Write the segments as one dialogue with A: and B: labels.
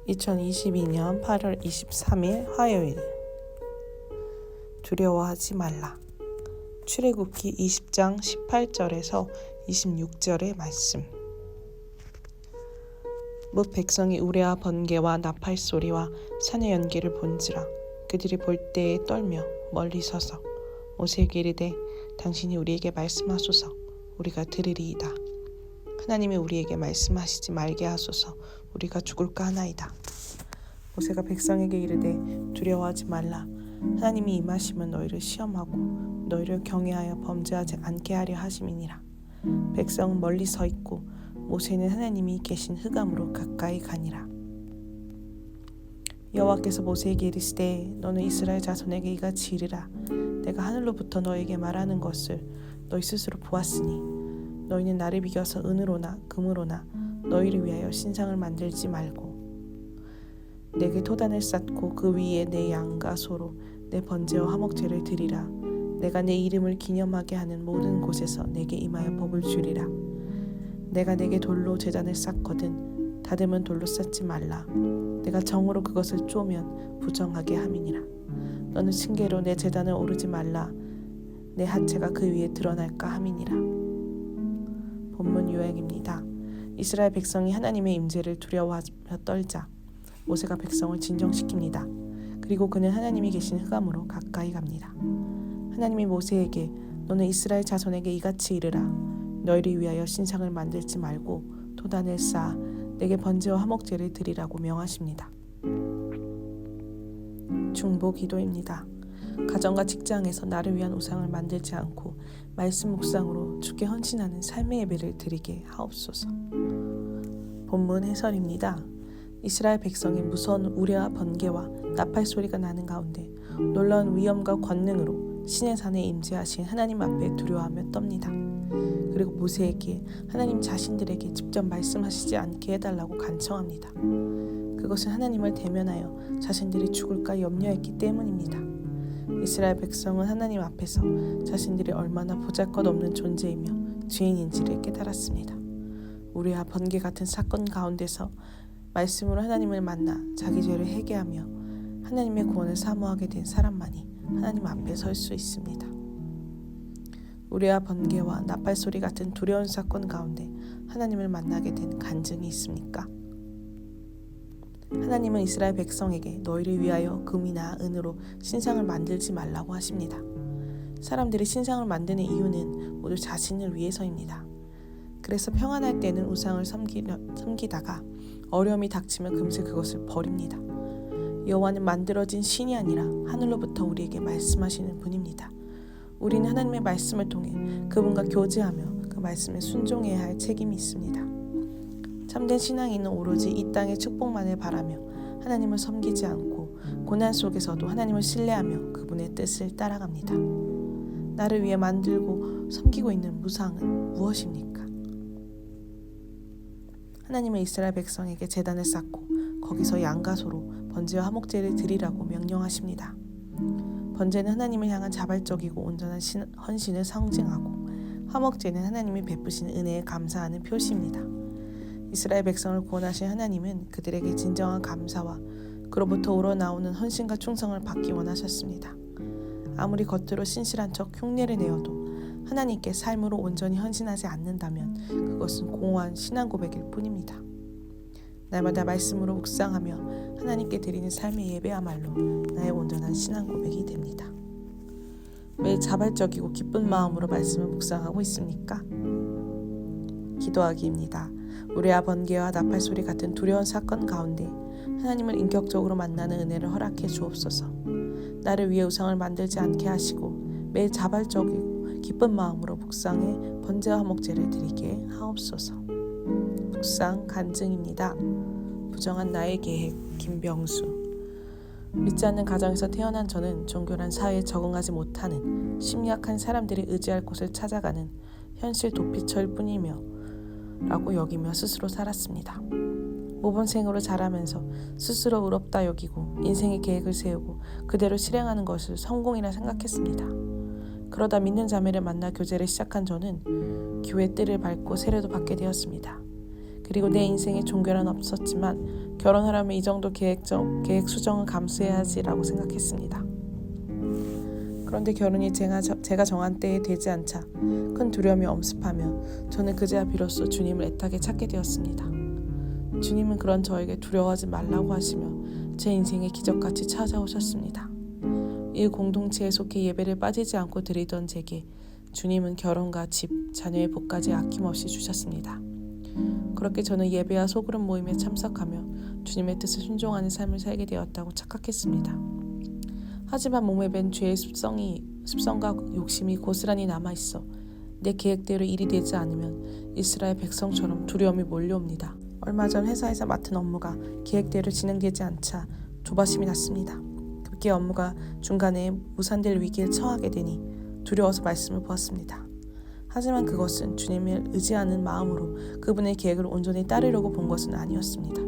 A: 2022년 8월 23일 화요일. 두려워하지 말라. 출애굽기 20장 18절에서 26절의 말씀. 뭇 백성이 우레와 번개와 나팔 소리와 산의 연기를 본지라 그들이 볼 때에 떨며 멀리 서서 모세에게 이르되 당신이 우리에게 말씀하소서 우리가 들으리이다. 하나님이 우리에게 말씀하시지 말게 하소서 우리가 죽을까 하나이다. 모세가 백성에게 이르되 두려워하지 말라. 하나님이 임하시면 너희를 시험하고 너희를 경외하여 범죄하지 않게 하려 하심이니라. 백성은 멀리 서 있고 모세는 하나님이 계신 흑암으로 가까이 가니라. 여호와께서 모세에게 이르시되 너는 이스라엘 자손에게 이같이 이르라. 내가 하늘로부터 너에게 말하는 것을 너희 스스로 보았으니 너희는 나를 비겨서 은으로나 금으로나 너희를 위하여 신상을 만들지 말고 내게 토단을 쌓고 그 위에 내 양과 소로 내 번제와 화목제를 드리라. 내가 내 이름을 기념하게 하는 모든 곳에서 내게 임하여 복을 주리라. 내가 내게 돌로 제단을 쌓거든 다듬은 돌로 쌓지 말라. 내가 정으로 그것을 쪼면 부정하게 함이니라. 너는 층계로 내 제단을 오르지 말라. 내 하체가 그 위에 드러날까 함이니라. 본문 요약입니다. 이스라엘 백성이 하나님의 임재를 두려워하며 떨자 모세가 백성을 진정시킵니다. 그리고 그는 하나님이 계신 흑암으로 가까이 갑니다. 하나님이 모세에게 너는 이스라엘 자손에게 이같이 이르라. 너희를 위하여 신상을 만들지 말고 토단을 쌓아 내게 번제와 화목제를 드리라고 명하십니다. 중보 기도입니다. 가정과 직장에서 나를 위한 우상을 만들지 않고 말씀 묵상으로 주께 헌신하는 삶의 예배를 드리게 하옵소서. 본문 해설입니다. 이스라엘 백성의 무서운 우레와 번개와 나팔 소리가 나는 가운데 놀라운 위엄과 권능으로 신의 산에 임재하신 하나님 앞에 두려워하며 떱니다. 그리고 모세에게 하나님 자신들에게 직접 말씀하시지 않게 해달라고 간청합니다. 그것은 하나님을 대면하여 자신들이 죽을까 염려했기 때문입니다. 이스라엘 백성은 하나님 앞에서 자신들이 얼마나 보잘것없는 존재이며 죄인인지를 깨달았습니다. 우레와 번개 같은 사건 가운데서 말씀으로 하나님을 만나 자기 죄를 회개하며 하나님의 구원을 사모하게 된 사람만이 하나님 앞에 설 수 있습니다. 우레와 번개와 나팔 소리 같은 두려운 사건 가운데 하나님을 만나게 된 간증이 있습니까? 하나님은 이스라엘 백성에게 너희를 위하여 금이나 은으로 신상을 만들지 말라고 하십니다. 사람들이 신상을 만드는 이유는 모두 자신을 위해서입니다. 그래서 평안할 때는 우상을 섬기다가 어려움이 닥치면 금세 그것을 버립니다. 여호와는 만들어진 신이 아니라 하늘로부터 우리에게 말씀하시는 분입니다. 우리는 하나님의 말씀을 통해 그분과 교제하며 그 말씀에 순종해야 할 책임이 있습니다. 참된 신앙인은 오로지 이 땅의 축복만을 바라며 하나님을 섬기지 않고 고난 속에서도 하나님을 신뢰하며 그분의 뜻을 따라갑니다. 나를 위해 만들고 섬기고 있는 우상은 무엇입니까? 하나님은 이스라엘 백성에게 제단을 쌓고 거기서 양과 소로 번제와 화목제를 드리라고 명령하십니다. 번제는 하나님을 향한 자발적이고 온전한 헌신을 상징하고 화목제는 하나님이 베푸신 은혜에 감사하는 표시입니다. 이스라엘 백성을 구원하신 하나님은 그들에게 진정한 감사와 그로부터 우러나오는 헌신과 충성을 받기 원하셨습니다. 아무리 겉으로 신실한 척 흉내를 내어도 하나님께 삶으로 온전히 헌신하지 않는다면 그것은 공허한 신앙 고백일 뿐입니다. 날마다 말씀으로 묵상하며 하나님께 드리는 삶의 예배야말로 나의 온전한 신앙 고백이 됩니다. 매일 자발적이고 기쁜 마음으로 말씀을 묵상하고 있습니까? 기도하기입니다. 우레와 번개와 나팔 소리 같은 두려운 사건 가운데 하나님을 인격적으로 만나는 은혜를 허락해 주옵소서. 나를 위해 우상을 만들지 않게 하시고 매일 자발적이고 기쁜 마음으로 묵상해 번제와 화목제를 드리게 하옵소서. 묵상 간증입니다. 부정한 나의 계획. 김병수. 믿지 않는 가정에서 태어난 저는 종교란 사회에 적응하지 못하는 심리학한 사람들이 의지할 곳을 찾아가는 현실 도피처일 뿐이며 라고 여기며 스스로 살았습니다. 모범생으로 자라면서 스스로 의롭다 여기고 인생의 계획을 세우고 그대로 실행하는 것을 성공이라 생각했습니다. 그러다 믿는 자매를 만나 교제를 시작한 저는 교회 뜰을 밟고 세례도 받게 되었습니다. 그리고 내 인생에 종교란 없었지만 결혼하려면 이 정도 계획 수정은 감수해야 하지라고 생각했습니다. 그런데 결혼이 제가 정한 때에 되지 않자 큰 두려움이 엄습하며 저는 그제야 비로소 주님을 애타게 찾게 되었습니다. 주님은 그런 저에게 두려워하지 말라고 하시며 제 인생에 기적같이 찾아오셨습니다. 이 공동체에 속해 예배를 빠지지 않고 드리던 제게 주님은 결혼과 집, 자녀의 복까지 아낌없이 주셨습니다. 그렇게 저는 예배와 소그룹 모임에 참석하며 주님의 뜻을 순종하는 삶을 살게 되었다고 착각했습니다. 하지만 몸에 밴 죄의 습성과 욕심이 고스란히 남아있어 내 계획대로 일이 되지 않으면 이스라엘 백성처럼 두려움이 몰려옵니다. 얼마 전 회사에서 맡은 업무가 계획대로 진행되지 않자 조바심이 났습니다. 급기야 업무가 중간에 무산될 위기에 처하게 되니 두려워서 말씀을 보았습니다. 하지만 그것은 주님을 의지하는 마음으로 그분의 계획을 온전히 따르려고 본 것은 아니었습니다.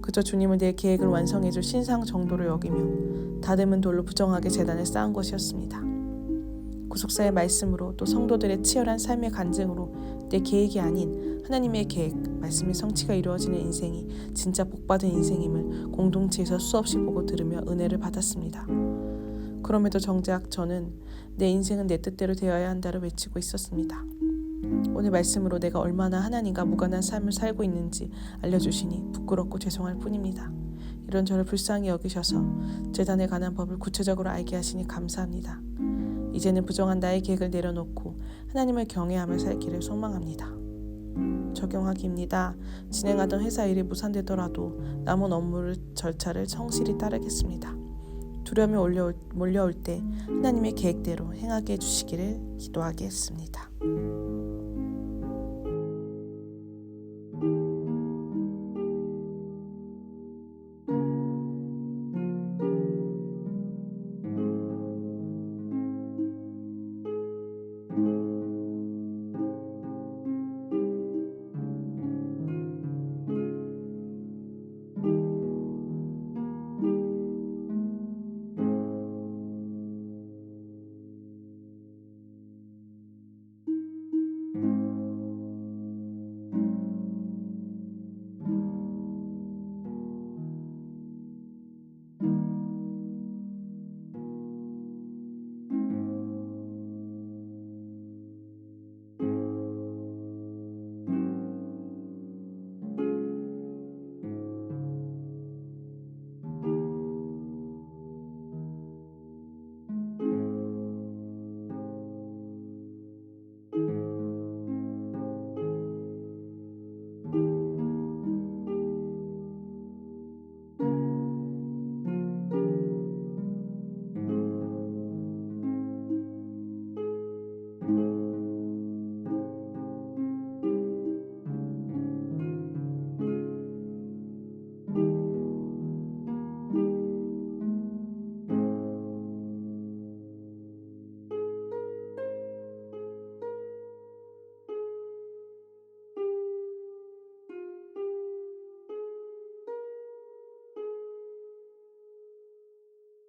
A: 그저 주님을 내 계획을 완성해줄 신상 정도로 여기며 다듬은 돌로 부정하게 제단을 쌓은 것이었습니다. 구속사의 말씀으로 또 성도들의 치열한 삶의 간증으로 내 계획이 아닌 하나님의 계획, 말씀의 성취가 이루어지는 인생이 진짜 복받은 인생임을 공동체에서 수없이 보고 들으며 은혜를 받았습니다. 그럼에도 정작 저는 내 인생은 내 뜻대로 되어야 한다를 외치고 있었습니다. 오늘 말씀으로 내가 얼마나 하나님과 무관한 삶을 살고 있는지 알려주시니 부끄럽고 죄송할 뿐입니다. 이런 저를 불쌍히 여기셔서 제단에 관한 법을 구체적으로 알게 하시니 감사합니다. 이제는 부정한 나의 계획을 내려놓고 하나님을 경외하며 살기를 소망합니다. 적용하기입니다. 진행하던 회사 일이 무산되더라도 남은 업무 절차를 성실히 따르겠습니다. 두려움이 몰려올 때 하나님의 계획대로 행하게 해주시기를 기도하겠습니다.